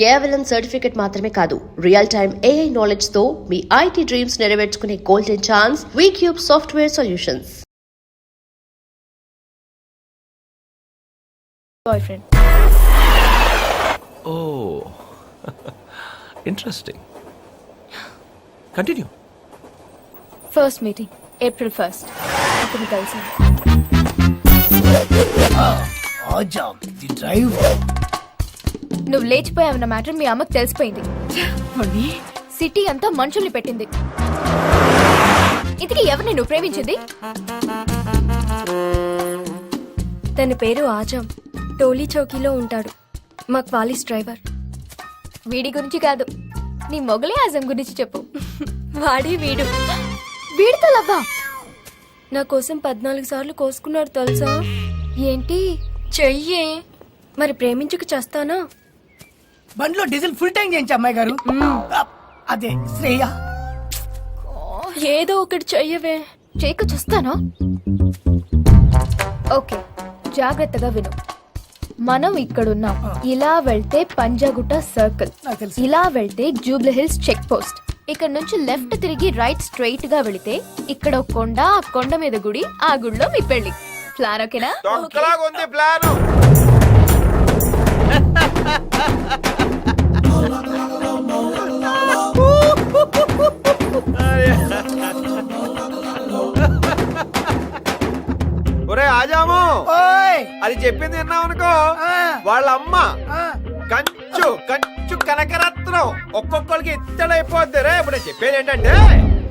కేవలం సర్టిఫికెట్ మాత్రమే కాదు, రియల్ టైమ్ AI నాలెడ్జ్ తో మీ IT డ్రీమ్స్ నెరవేర్చుకునే golden chance Vcube software solutions. Boyfriend. Oh, interesting. Continue. First meeting April 1st. అప్పుడు కలిసి నువ్వు లేచిపోయావన్న మ్యాటర్ మీ అమ్మకి తెలిసిపోయింది. సిటీ అంతా మనుషుల్ని పెట్టింది. ఇంతకీ ఎవరిని నువ్వు ప్రేమించింది? తన పేరు ఆజం. టోలీ చౌకీలో ఉంటాడు. మా క్వాలిస్ డ్రైవర్. వీడి గురించి కాదు, నీ మొగలే ఆజం గురించి చెప్పు. వాడే వీడు. వీడితో లవ్వా? నా కోసం 14 సార్లు కోసుకున్నాడు తెలుసా? ఏంటి? చెయ్యే. మరి ప్రేమించుకు చేస్తానా? బండిలో డీజిల్ ఫుల్ ట్యాంక్ చేయించి అమ్మాయి గారు. అదే శ్రేయ. ఏదో ఒకటి చెయ్యవే. చేయక చూస్తానా? ఓకే, జాగ్రత్తగా విను. మనం ఇక్కడున్నాం. ఇలా వెళ్తే పంజాగుట్ట సర్కిల్, నాకు తెలుసు. ఇలా వెళ్తే జూబ్లీ హిల్స్ చెక్ పోస్ట్. ఇక్కడ నుంచి లెఫ్ట్ తిరిగి రైట్ స్ట్రైట్ గా వెళితే ఇక్కడ ఒక కొండ, ఆ కొండ మీద గుడి, ఆ గుడిలో మీ పెళ్లి. ప్లాన్ ఓకేనా? ప్లాన్. ఒరే ఆజాము, ఓయ్ అది చెప్పింది విన్నావు అనుకో. వాళ్ళ అమ్మ కంచు కంచు కనకరత్నం ఒక్కొక్కరికి ఇత్తడైపోద్ది రే. ఇప్పుడు నేను చెప్పేది ఏంటంటే,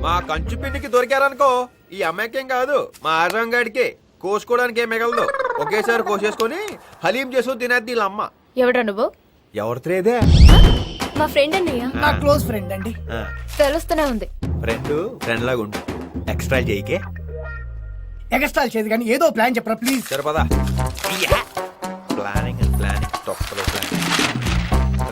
మా కంచు పిండికి దొరికారనుకో, ఈ అమ్మాయికేం కాదు మా ఆజం గాడికి కోసుకోవడానికి ఏం మిగలదు. ఒకేసారి కోసేసుకొని హలీం చేసుకుని తినేద్ది వీళ్ళ అమ్మ. ఎవడ్రా నువ్వు? ఎవరితేదే? మా ఫ్రెండ్ అన్నయ్య. నా క్లోజ్ ఫ్రెండ్ అండి. తెలుస్తూనే ఉంది. ఫ్రెండ్ లాగా ఉండు, ఎక్స్ట్రా చేయకే. ఎగస్టాల్ చేయదు కానీ ఏదో ప్లాన్ చెప్పరా ప్లీజ్. సరిపదా ప్లానింగ్ తొక్కలో ప్లానింగ్.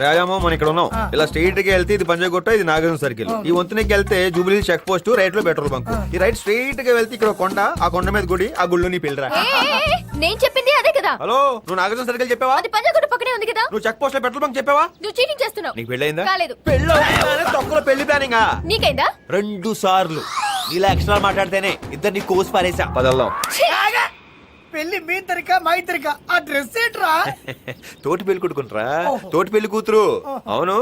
రాజామో మనం ఇక్కడ ఉన్నాం. ఇలా స్ట్రైట్ గా వెళ్తే ఇది పంజాగుట్ట, ఇది నాగార్జున సర్కిల్. ఈ వంతునికి వెళ్తే జూబ్లీ చెక్ పోస్ట్, రైట్ లో పెట్రోల్ బంక్. ఈ రైట్ స్ట్రైట్ గా వెళ్తే ఇక్కడ కొండ, ఆ కొండ మీద గుడి, ఆ గుళ్ళు నీ పెళ్ళరా. నేను చెప్పింది అదే కదా. హలో, నువ్వు నాగార్జున సర్కిల్ చెప్పావా? అది పంజాగుట్ట పక్కనే ఉంది కదా. నువ్వు చెక్ పోస్ట్ లో పెట్రోల్ బంక్ చెప్పావా? నువ్వు చీటింగ్ చేస్తున్నావు. నీకు పెళ్ళయిందా? కాలేదు. తొక్కలో పెళ్లి ప్లానింగ్ నీకైందా? 2 సార్లు. ఇలా ఎక్స్ట్రా మాట్లాడితేనే ఇద్దరిని కోసి పారేసా. పదల్లం. పెళ్లి మీ తరిక మా ఇద్దరిక. ఆ డ్రెస్ ఏంట్రా? తోటి పెళ్లి కొట్టుకుంటారా? తోటి పెళ్లి కూతురు. అవును,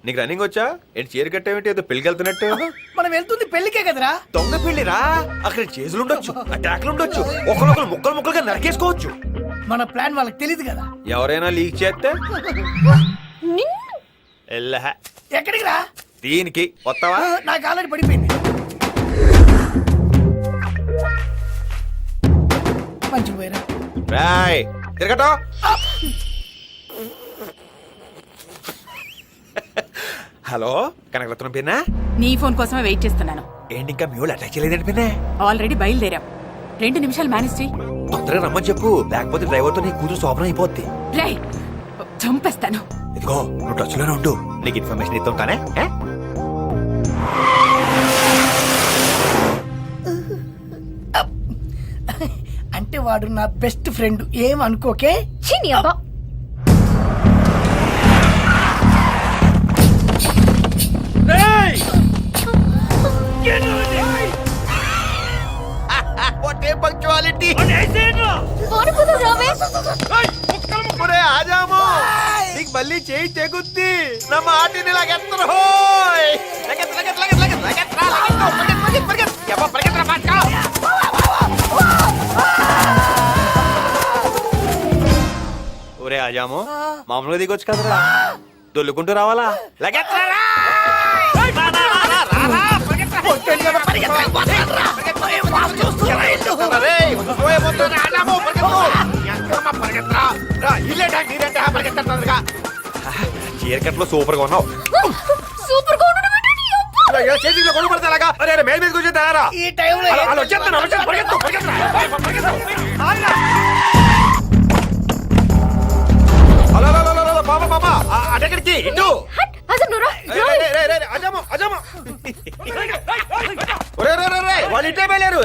నీకు రన్నింగ్ వచ్చా? ఏంటి చీర కట్టేమిటి? ఏదో పెళ్లికి వెళ్తున్నట్టు. మనం వెళ్తుంది పెళ్లికే కదరా. దొంగ పెళ్లిరా. అక్కడ చేతులు ఉండొచ్చు, అటాక్లు ఉండొచ్చు, ఒకరొకరు ముక్కలు ముక్కలుగా నరికేసుకోవచ్చు. మన ప్లాన్ వాళ్ళకి తెలియదు కదా. ఎవరైనా లీక్ చేస్తే ఎక్కడికి రా? దీనికి వస్తావా? నాకు ఆల్రెడీ పడిపోయింది. మంచి పోయిరా. రాయ్ తిరగటో. హలో, కనకరత్నం పిన్నా? నీ ఫోన్ కోసమే వెయిట్ చేస్తున్నాను. ఏంటి ఇంకా మీ వాళ్ళు అటాక్ చేయలేదండి పిన్నా? ఆల్రెడీ బయలుదేరాం. 2 నిమిషాలు మేనేజ్ చెయ్యి. తొందరగా రమ్మని చెప్పు, లేకపోతే డ్రైవర్ తో నీ కూతురు శోభన అయిపోద్ది. రై, చంపేస్తాను. ఇదిగో నువ్వు టచ్ లోనే ఉండు, నీకు ఇన్ఫర్మేషన్ ఇస్తాం కానీ. అంటే వాడు నా బెస్ట్ ఫ్రెండ్, ఏం అనుకోకే. చిని అబ్బా. ఆజాము, నీకు మళ్ళీ చేయి తెగుద్ది. నా మాటిని లాగెత్తరు. ఒరే ఆజాము, మామూలుగా దిగొచ్చు కదరా, దొల్లుకుంటూ రావాలా? చీరకట్లో సూపర్ గా ఉన్నావు. సూపర్ గా ఉన్నాడు. చేతిలో కొను పడతారా? అరే మేల్ మీద కూర్చొని ఈ టైంలో బాబా అటెక్కడికి ఇటు. వాళ్ళు ఇటే వెళ్ళారు.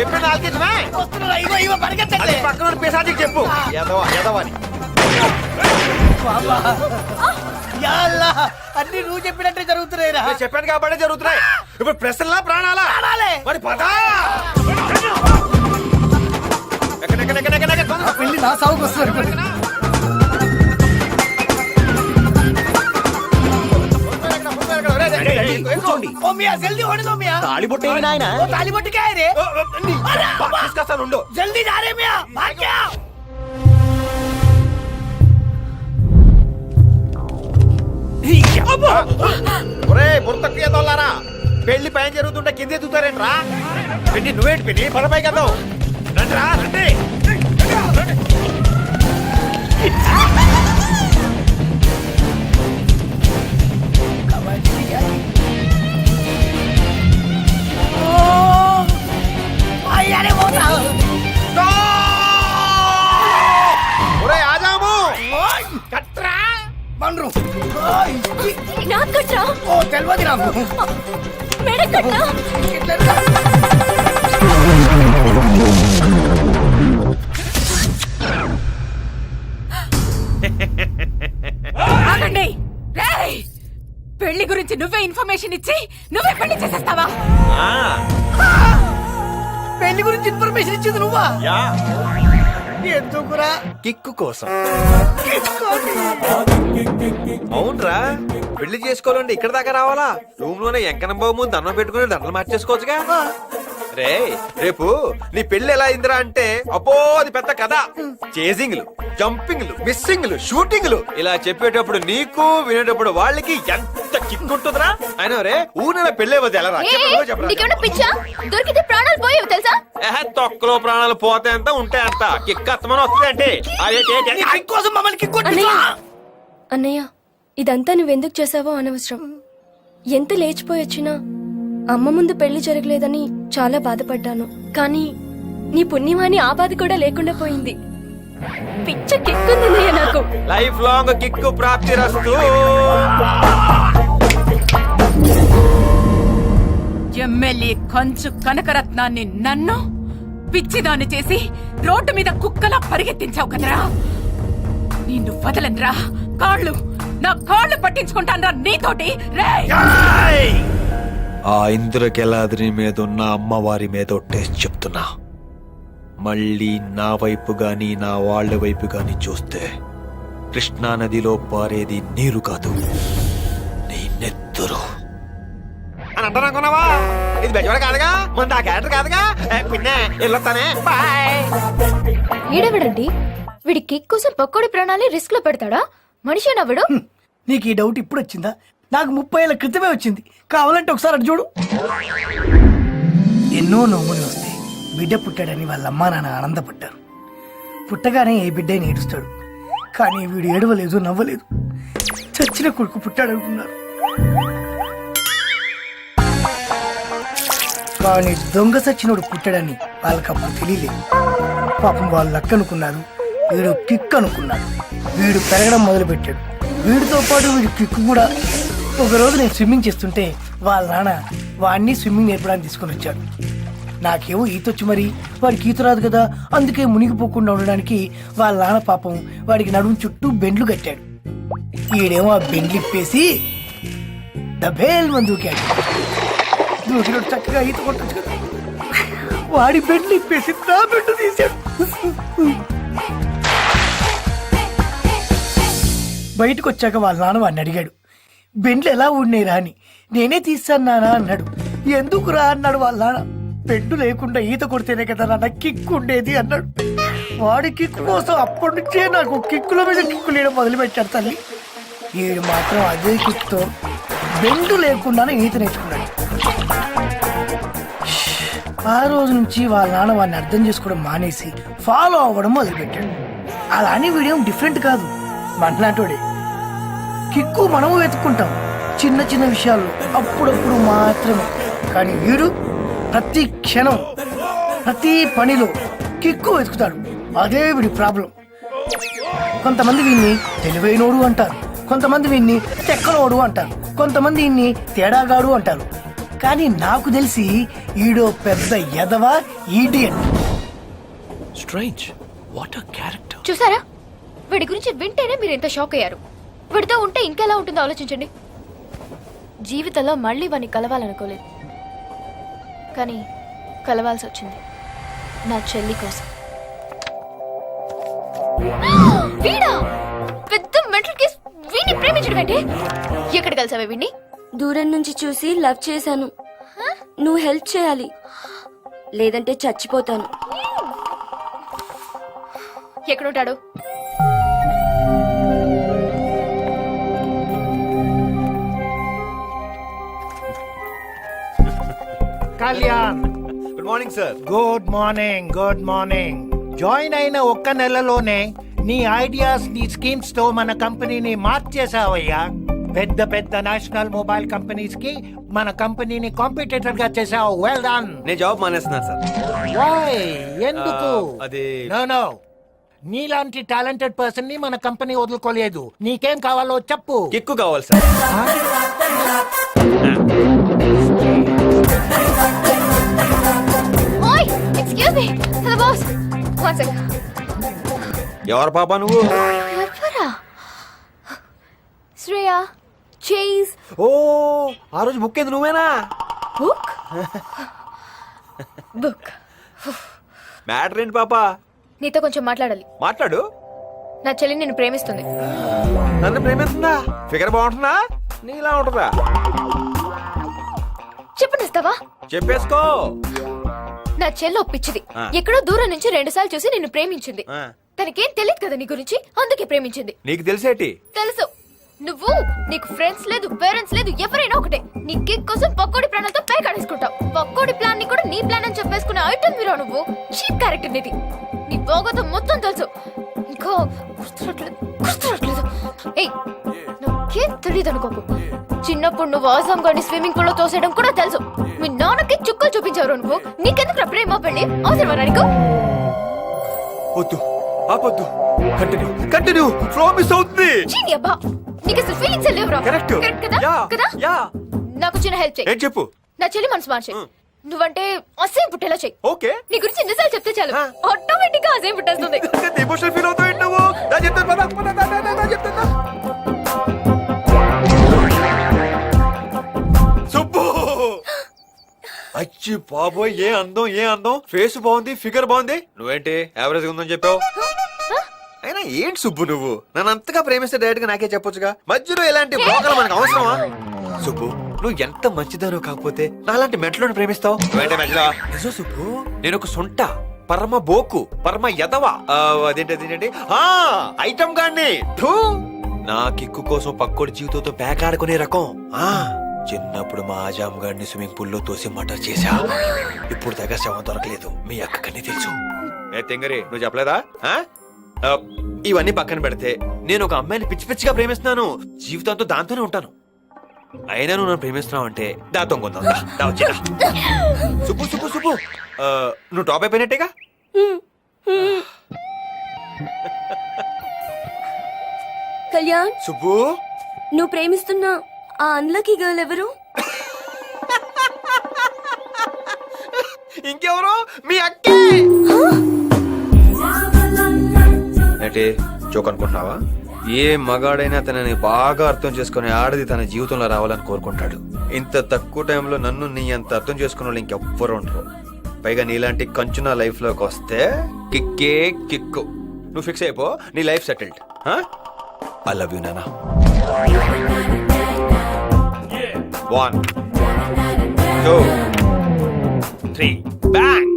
చెప్పి నాలుగించమే వస్తున్నారు, ఇగో ఇగో పరిగెత్తండి. పక్కన పిశాచికి చెప్పు ఎదవని బాబా, యా అల్లా, అన్ని నువ్వు చెప్పినట్టే జరుగుతున్నాయిరా. నేను చెప్పాను కాబట్టి జరుగుతున్నాయి. ఇప్పుడు ప్రశ్నలా ప్రాణాలా ప్రాణాలే. మరి పదా ఎక్కడ ఆ పెళ్లి నా సాగుకు వస్తున్నారు. ఓ మియా జల్దీ ఓడి దో మియా. తాళిబొట్టు నాయన ఓ తాళిబొట్టు क्या है रे? తీసుకొస్తాను जल्दी जा रे मिया, भाग क्या? ఒరే బుర్తక్కియదోళ్ళారా, పెళ్లి పైన జరుగుతుంటే కింద ఎదుగుతారేంట్రా? పెళ్లి నువ్వేంటి పెళ్లి పదపై కదా రండిరా రండి. ఒరే ఆజాము కట్రా బండ్రు నాకు కట్రా, ఓ తెలియదు నాకు. మెడ కట్రా. ఆగండి. రేయ్, పెళ్లి గురించి నువ్వే ఇన్ఫర్మేషన్ ఇచ్చి నువ్వే పెళ్లి చేసేస్తావా? పెళ్లి గురించి ఇన్ఫర్మేషన్ ఇచ్చింది నువ్వా? యా ఎందుకురా? కిక్కు కోసం. అవునరా, పెళ్లి చేసుకోవాలంటే ఇక్కడ దాకా రావాలా? రూమ్ లోనే ఎంకనం బాబు ముందు దండం పెట్టుకుని దండలు మార్చేసుకోవచ్చుగా. రే రేపు నీ పెళ్లి ఎలా అయిందిరా అంటే అబ్బో అది పెద్ద కథ. చేజింగ్లు, జంపింగ్లు, మిస్సింగ్లు, షూటింగ్లు ఇలా చెప్పేటప్పుడు నీకు వినేటప్పుడు వాళ్ళకి ఎంత కిక్కుంటుందిరా. అయినా రే ఊరిన పెళ్లి వద్దు ఎలా నీకేమన్నా పిచ్చా? దొరికితే ప్రాణాలు పోయేవి తెలుసా? తొక్కలో ప్రాణాలు పోతే ఎంత ఉంటే అంత కిక్ అత్తమని వస్తుంది అంటే కోసం మమ్మల్ని అన్నయ్య అన్నయ్య, ఇదంతా నువ్వెందుకు చేసావో అనవసరం. ఎంత లేచిపోయి వచ్చినా అమ్మ ముందు పెళ్లి జరగలేదని చాలా బాధపడ్డాను. కానీ నీ పుణ్యమాని ఆ బాధ కూడా లేకుండా పోయింది. పిచ్చ కిక్కుందన్నయ్య నాకు. లైఫ్ లాంగ్ కిక్కు ప్రాప్తి రస్తు. ఎమ్మెల్యే కంచు కనకరత్నాన్ని నన్ను పిచ్చిదాన్ని చేసి రోడ్డు మీద కుక్కలా పరిగెత్తించావు కదరా. నిన్ను వదలనురా. నా కాళ్ళు పట్టించుకుంటాను రా నీతోటి. రేయ్, ఆ ఇంద్రకెలాద్రి మీద ఉన్న అమ్మవారి మీద ఒట్టేసి చెప్తున్నా, మళ్ళీ నా వైపు గాని నా వాళ్ళ వైపు గాని చూస్తే కృష్ణా నదిలో పారేది నీరు కాదు, నీ నెత్తురు అని అంటారనుకున్నావా? ఇది బెజవాడ కాదుగా, మన నా క్యారెక్టర్ కాదుగా. పిన్నే వెళ్ళొస్తానే, బాయ్. వీడెవడండి? వీడి కిక్ కోసం పక్కోడి ప్రాణాలే రిస్క్ లో పెడతాడా? మనిషి నవ్వడు. నీకు ఈ డౌట్ ఇప్పుడు వచ్చిందా? నాకు 30 ఏళ్ల క్రితమే వచ్చింది. కావాలంటే ఒకసారి అటు చూడు. ఎన్నో నోములు వస్తాయి. బిడ్డ పుట్టాడని వాళ్ళ అమ్మా నాన్న ఆనందపడ్డారు. పుట్టగానే ఏ బిడ్డ ఏడుస్తాడు. కానీ వీడు ఏడవలేదు, నవ్వలేదు. చచ్చిన కొడుకు పుట్టాడనుకున్నారు. కానీ దొంగ సచ్చినోడు పుట్టాడని వాళ్ళకప్పుడు తెలియలేదు. పాపం వాళ్ళు లక్ అనుకున్నారు, వీడు కిక్ అనుకున్నాడు. వీడు పెరగడం మొదలు పెట్టాడు. వీడితో పాటు వీడి కిక్ కూడా. ఒకరోజు నేను స్విమ్మింగ్ చేస్తుంటే వాళ్ళ నాన్న వాడిని స్విమ్మింగ్ నేర్పడానికి తీసుకొని వచ్చాడు. నాకేమో ఈతొచ్చు, మరి వాడికి ఈత రాదు కదా, అందుకే మునిగిపోకుండా ఉండడానికి వాళ్ళ నాన్న పాపం వాడికి నడుము చుట్టూ బెండ్లు కట్టాడు. ఈడేమో ఆ బెండ్లు ఇప్పేసి డబేల్ మంది దూకాడు. దూకినోడు చక్కగా ఈత కొట్టచ్చు కదా, వాడి బెండ్లు ఇప్పేసి నా బెండ్ తీశాడు. బయటకు వచ్చాక వాళ్ళ నాన్న వాడిని అడిగాడు, బెండ్లు ఎలా ఊడినాయిరా అని. నేనే తీస్తాను నాన్న అన్నాడు. ఎందుకురా అన్నాడు వాళ్ళ నాన్న. బెండు లేకుండా ఈత కొడితేనే కదా నాన్న కిక్ ఉండేది అన్నాడు. వాడి కిక్ కోసం అప్పటి నుంచే నాకు కిక్కుల మీద కిక్కు లేయడం మొదలు పెట్టాడు తల్లి. ఈడు మాత్రం అదే కిక్తో బెండు లేకుండానే ఈత నేర్చుకున్నాడు. ఆ రోజు నుంచి వాళ్ళ నాన్న వాడిని అర్థం చేసుకోవడం మానేసి ఫాలో అవ్వడం మొదలుపెట్టాడు. అలా అని వీడేం డిఫరెంట్ కాదు, మనలాంటోడే. కిక్కు మనము వెతుక్కుంటాం చిన్న చిన్న విషయాల్లో, అప్పుడప్పుడు మాత్రమే. కానీ వీడు ప్రతి క్షణం ప్రతి పనిలో కిక్కు వెతుకుతాడు. అదే వీడి ప్రాబ్లం. కొంతమంది వీడిని తెలివైనోడు అంటారు, కొంతమంది వీడిని తెక్కనోడు అంటారు, కొంతమంది వీడిని తేడాగాడు అంటారు. కానీ నాకు తెలిసి ఈడో పెద్ద ఎదవా idiot. Strange, what a character. చూసారా, వీడి గురించి వింటేనే మీరు ఎంత షాక్ అయ్యారు. వీడితో ఉంటే ఇంకెలా ఉంటుందో ఆలోచించండి. జీవితంలో మళ్ళీ వాడిని కలవాలనుకోలేదు, కానీ కలవాల్సి వచ్చింది నా చెల్లి కోసం. వీడా పెద్ద మెంటల్ కేస్. వీడిని ప్రేమించడం ఏంటి? ఎక్కడ కలిసావే వీడిని? దూరం నుంచి చూసి లవ్ చేశాను. నువ్వు హెల్ప్ చేయాలి, లేదంటే చచ్చిపోతాను. ఎక్కడుంటాడు? Kalyan, good morning sir. Good morning. Good morning. Join అయిన ఒక్క నెలలోనే నీ ఐడియాస్, నీ స్కీమ్స్ తో మన కంపెనీని మార్చేసావయ్యా. పెద్ద పెద్ద నేషనల్ మొబైల్ కంపెనీస్ కి మన కంపెనీని కాంపిటేటర్ గా చేసావు. Well done. నేను జాబ్ మానేస్తున్నాను సార్. వై? ఎందుకు? అది నో, నీలాంటి టాలెంటెడ్ పర్సన్ ని మన కంపెనీ వదులుకోలేదు. నీకేం కావాలో చెప్పు. కిక్కు కావాలి సార్. ఓయ్, excuse me. Hello boss, one second. ఎవరు పాపా నువ్వు? ఎవరా? శ్రేయా చేజ్. ఓ, ఆ రోజు బుక్ ఏంది నువ్వేనా? Book book. మ్యాటర్ ఏంటి పాపా? నీతో కొంచెం మాట్లాడాలి. మాట్లాడు. నా చెల్లి నిన్ను ప్రేమిస్తుంది. నన్ను ప్రేమిస్తుందా? ఫిగర్ బాగుంటుందా? నీలా ఉంటుందా? చెప్పనిస్తావా? చెప్పేసుకో. నా చెల్లి ఒప్పించింది. ఆ. ఎక్కడో దూరం నుంచి 2 సార్లు చూసి నిన్ను ప్రేమించింది. ఆ. తనకేం తెలియదు కదా నీ గురించి, అందుకే ప్రేమించింది. నీకు తెలిసేటి? తెలుసు. నువ్వు, నీకు ఫ్రెండ్స్ లేదు, పేరెంట్స్ లేదు, ఎవరైనా ఒకటే. నీ కిక్ కోసం పక్కోడి ప్రాణాలతో పేకాడేసుకుంటావు. పక్కోడి ప్లాన్ ని కూడా నీ ప్లాన్ అని చెప్పేసుకునే ఐటమ్ మీరా నువ్వు. చీప్ క్యారెక్టర్ నీది. నీ భోగతం మొత్తం తెలుసు. ఇంకా గుర్తురాట్లేదు. ఏయ్, నాకేం తెలియదు అనుకోకు. చిన్నప్పుడు నువ్వు ఆజం గారిని స్విమ్మింగ్ పూల్ లో తోసేయడం కూడా తెలుసు. మీ నాన్నకి చుక్కలు చూపించారు నువ్వు. నీకెందుకు ప్రేమ పెళ్ళి అవసరమా నీకు? వద్దు, ఆపొద్దు. కంటిన్యూ. ఫ్లో మిస్ అవుతుంది. చీని అబ్బా, నీకు అసలు ఫీలింగ్స్ లేవురా. కరెక్ట్. కరెక్ట్ కదా? యా, కదా? యా. నాకు చిన్న హెల్ప్ చేయి. ఏం చెప్పు? నా చెల్లి మనసు మార్చే. నువ్వంటే అసేం పుట్టేలా చెయ్యి. ఓకే. నీ గురించి ఎన్నిసార్లు చెప్తే చాలు, ఆటోమేటిక్ గా అసేం పుట్టేస్తుంది. ఎమోషనల్ ఫీల్ అవుతావు నువ్వు. నా చెప్తాను పద, పద, దా, దా, దా, దా, చెప్తాను. సుబ్బు, అచ్చి బాబోయ్, ఏ అందం, ఏ అందం. ఫేస్ బాగుంది, ఫిగర్ బాగుంది. నువ్వేంటి యావరేజ్ ఉందని చెప్పావు? అయినా ఏంటి సుబ్బు నువ్వు? నన్ను అంతగా ప్రేమిస్తే డైరెక్ట్ గా నాకే చెప్పొచ్చుగా. మధ్యలో ఎలాంటి బ్రోకర్లు మనకు అవసరమా? సుబ్బు, నువ్వు ఎంత మంచిదానో కాకపోతే నాలాంటి మెంటలోని ప్రేమిస్తావు. నువ్వేంటే మెంటలా? నిజం సుబ్బు, నేను ఒక సొంట పరమ బోకు, పరమ యదవా, అదేంటి ఐటమ్ గాన్ని. నా కిక్కు కోసం పక్కోడి జీవితంతో పేకాడుకునే రకం. చిన్నప్పుడు మా ఆజాం గారిని స్విమ్మింగ్ పూల్ లో తోసి మర్డర్ చేశా. ఇప్పుడు దగ్గర శవం దొరకలేదు. మీ అక్కకని తెలుసు. ఏ తెంగరి, నువ్వు చెప్పలేదా? ఇవన్నీ పక్కన పెడితే నేను ఒక అమ్మాయిని పిచ్చి పిచ్చిగా ప్రేమిస్తున్నాను. జీవితంతో దాంతోనే ఉంటాను. అయినా నువ్వు నన్ను ప్రేమిస్తున్నావు అంటే దాంతో కొందాం. సుబ్బు సుబ్బు సుబ్బు, నువ్వు టాప్ అయిపోయినట్టేగా. కళ్యాణ్, సుబ్బు, నువ్వు ప్రేమిస్తున్న ఆ అన్లకీ గర్ల్ ఎవరు? ఇంకెవరు? మీ అక్కే. అంటే జోక్ అనుకుంటున్నావా? ఏ మగాడైనా తనని బాగా అర్థం చేసుకుని ఆడది తన జీవితంలో రావాలని కోరుకుంటాడు. ఇంత తక్కువ టైంలో నన్ను నీ అంత అర్థం చేసుకున్న వాళ్ళు ఇంకెవ్వరు ఉండరు. పైగా నీలాంటి కంచు నా లైఫ్ లోకి వస్తే కిక్కే కిక్కు. నువ్వు ఫిక్స్ అయిపో, నీ life settled. I love you నానా. 1 2 3 బ్యాంగ్.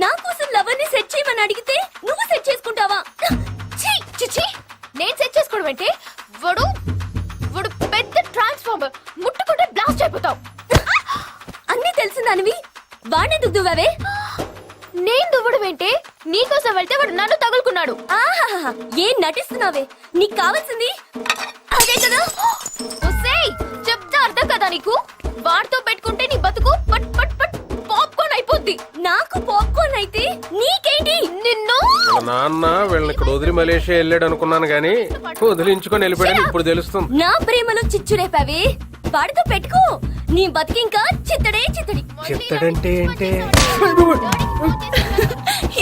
నా కోసం లవర్ ని సెట్ చేయమని అడిగితే నువ్వు సెట్ చేసుకుంటావా? నేను సెట్ చేసుకోవడం అంటే వాడు పెద్ద ట్రాన్స్ఫార్మర్. ముట్టుకుంటే బ్లాస్ట్ అయిపోతావు. అన్నీ తెలిసిందానివి వాడిని దువ్వావే. నేను దువ్వడం ఏంటే? నీకోసం వెళ్తే వాడు నన్ను తగులుకున్నాడు. ఆహాహా, ఏం నటిస్తున్నావే? నీకు కావాల్సింది అదే కదా. ఒసేయ్, చెప్తా అర్థం కదా నీకు? వాడితో పెట్టుకుంటే నీ బతుకు పట్ పట్ పట్ పాప్కార్న్ అయిపోద్ది. నాకు పాప్కార్న్ అయితే నీకేంటి? నిన్ను వాళ్ళ నాన్న వీళ్ళని ఇక్కడ వదిలి మలేషియా వెళ్ళాడు అనుకున్నాను గానీ వదిలించుకొని వెళ్ళిపోయాడు ఇప్పుడు తెలుస్తుంది. నా ప్రేమలో చిచ్చు రేపావి వాడితో పెట్టుకో నీ బతికింకా చిత్తడే చిత్తడి. చెప్తాడంటే ఏంటే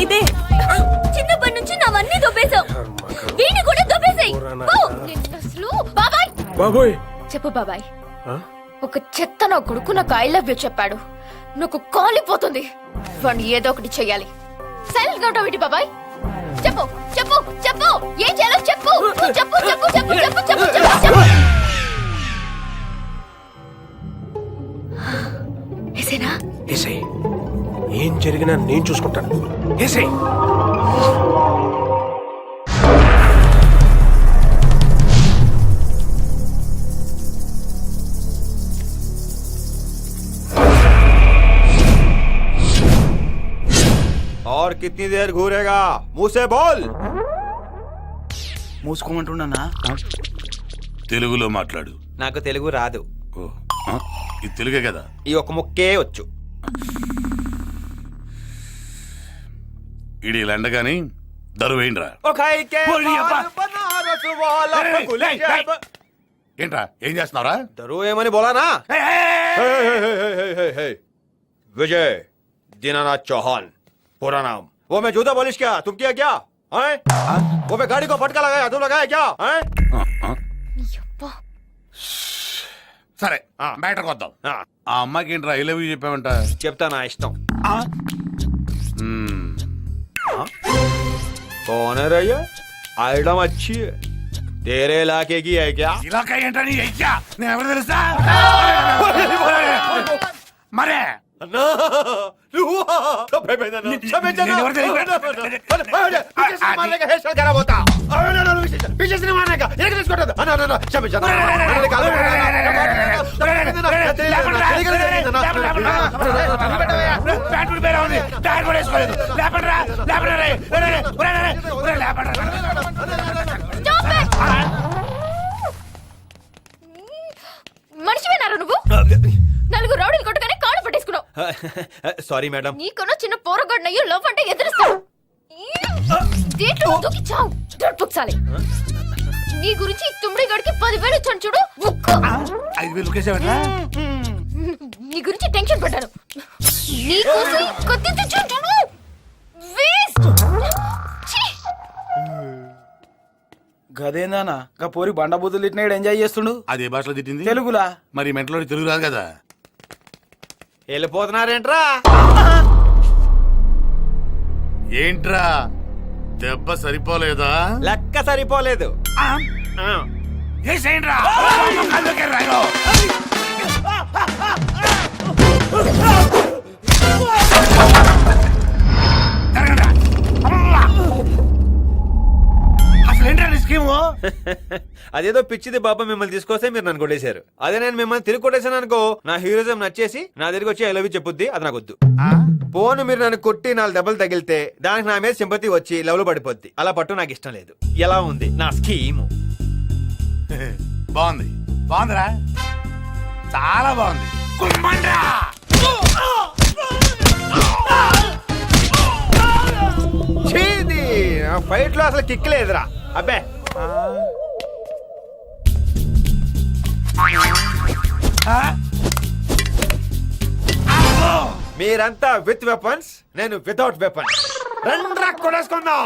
ఇదే చిన్నప్పటి నుంచి నావన్నీ దొబ్బేశావు, వీడిని కూడా దొబ్బేసాయి. నిన్నసలు బాబాయ్ బాబోయ్. చెప్పు బాబాయ్, ఒక చెత్త నా కొడుకు నాకు ఐ లవ్ యూ చెప్పాడు, నాకు కాలిపోతుంది. వాడిని ఏదో ఒకటి చెయ్యాలి. సైలెంట్ గా ఉంటావు బాబాయ్. చెప్పు చెప్పు చెప్పు, ఏం చేయాలో చెప్పు. చెప్పు చెప్పు చెప్పు చెప్పు చెప్పు చెప్పు చెప్పు. ఏసేనా? ఏసై, ఏం జరిగినా నేను చూసుకుంటాను. ఏసై. और कितनी देर घूरेगा? मुंह से बोल. మూసుకోమంటున్నానా? తెలుగులో మాట్లాడు. నాకు తెలుగు రాదు. ఓ, ఆ, ఇది తెలుగే కదా. ఈ ఒక్క ముక్కే వచ్చు. ఇడి లండగాని దరువేండ్రా. ఏంట్రా ఏం చేస్తున్నారా? దరు ఏమని బోలానా? विजय दीनानाथ चौहान पूरा नाम. वो मैं जूता पॉलिश क्या तुम किया क्या? वो मैं गाड़ी को फटका लगाया तुम लगाया क्या? సరే మ్యాటర్కి వద్దాం. ఆ అమ్మాయికి ఏంట్రా ఐ లవ్ యూ చెప్పావంట? చెప్తా నా ఇష్టం. कौन है रैया? आइटम अच्छी है. तेरे इलाके की है क्या? ఇలాకా ఏంట్రా నీ అయ్యా? నేను ఎవరు తెలుసా? మరే మనిషివేనారా నువ్వు? నలుగురు రౌడీలు కొట్టగానే కాళ్ళు పట్టేసుకున్నావు. Sorry madam. నీకన్నా చిన్న పోరగొడ్డయ్యో లవ్ అంటే ఎదురుస్తావు. దూకి చావు దొడ్పుక్సాలి. నీ గురించి తుమ్మిడి గడికి 10,000 ఇచ్చాను చూడు. 5,000 నీ గురించి టెన్షన్ పడ్డాను. నీ కోసం కత్తి తెచ్చాను చూడు. వేస్ట్. గదేందానా గా పోరి బండబూతులు తిట్టినాడు ఎంజాయ్ చేస్తుండు. అదే భాషలో తిట్టింది తెలుగులా? మరి మెంటలో తెలుగు రాదు కదా. వెళ్ళిపోతున్నారేంట్రా? ఏంట్రా దెబ్బ సరిపోలేదా? లెక్క సరిపోలేదు. ఏసేంట్రా? అసలు ఏంట్రా నీ స్కీము? అదేదో పిచ్చిది బాబా మిమ్మల్ని తీసుకొస్తే మీరు నన్ను కొట్టేశారు. అదే నేను మిమ్మల్ని తిరిగి కొట్టేశాను అనుకో, నా హీరోయిజం నచ్చేసి నా దగ్గరికి వచ్చి ఐ లవ్ యూ చెప్పుద్ది. అది నాకు వద్దు. పోను మీరు నన్ను కొట్టి 4 దెబ్బలు తగిలితే దానికి నా మీద సింపతి వచ్చి లవ్ లో పడిపోద్ది. అలా పట్టు నాకు ఇష్టం లేదు. ఎలా ఉంది నా స్కీము? బాగుంది. బాగుందిరా, చాలా బాగుంది. కుమ్మండ్రా. చీది ఫైట్ లో అసలు కిక్ లేదురా. అబ్బే మీరంతా విత్ వెపన్స్, నేను వితౌట్ వెపన్. రండ్రా కొడేసుకుందాం.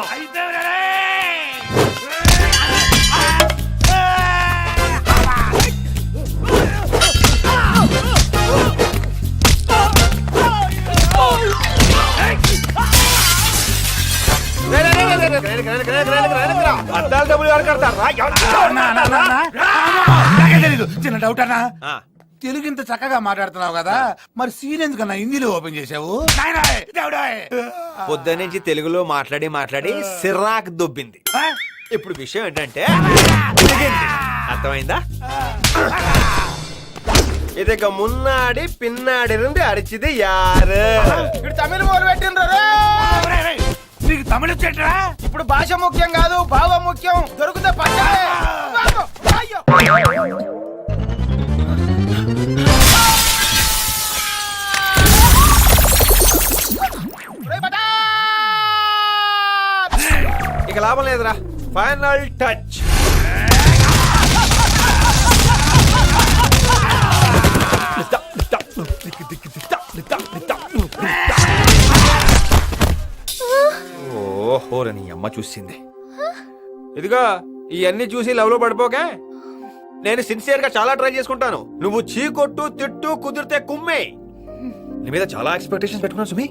అద్దాలు డబ్బులు ఎవరు కడతారా? తెలీదు. చిన్న డౌట్ అన్నా, తెలుగు ఇంత చక్కగా మాట్లాడుతున్నావు కదా, మరి సీన్ ఎందుకన్నా హిందీలో ఓపెన్ చేసావు? పొద్దు నుంచి తెలుగులో మాట్లాడి మాట్లాడి సిరాక్ దొబ్బింది. ఇప్పుడు విషయం ఏంటంటే అర్థమైందా? ఇదిగ మున్నాడి పిన్నాడి నుండి అడిచిది యారు. తమిళ మొదలు పెట్టిండ్రు. నీకు తమిళ చెట్రా? ఇప్పుడు భాష ముఖ్యం కాదు, భావం ముఖ్యం. దొరికితే పట్టాలే. ఇక లాభం లేదురా, ఫైనల్ టచ్. ఓహో నీ అమ్మ చూసింది. ఇదిగో ఇవన్నీ చూసి లవ్ లో పడిపోకే. నేను సిన్సియర్ గా చాలా ట్రై చేసుకుంటాను. నువ్వు చీకొట్టు తిట్టు కుదిరితే కుమ్మే. నీ మీద చాలా ఎక్స్పెక్టేషన్స్ పెట్టుకున్నాను సుమి.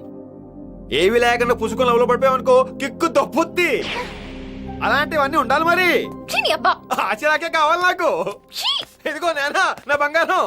ఏవి లేకుండా పుసుకొని లవ్ లో పడిపోయావనుకో కిక్కు తప్పుద్ది. అలాంటివన్నీ ఉండాలి మరి. చీ, నీ అబ్బా. ఆశరాకే కావాలి నాకు. ఇదిగో నేనా నా బంగారం.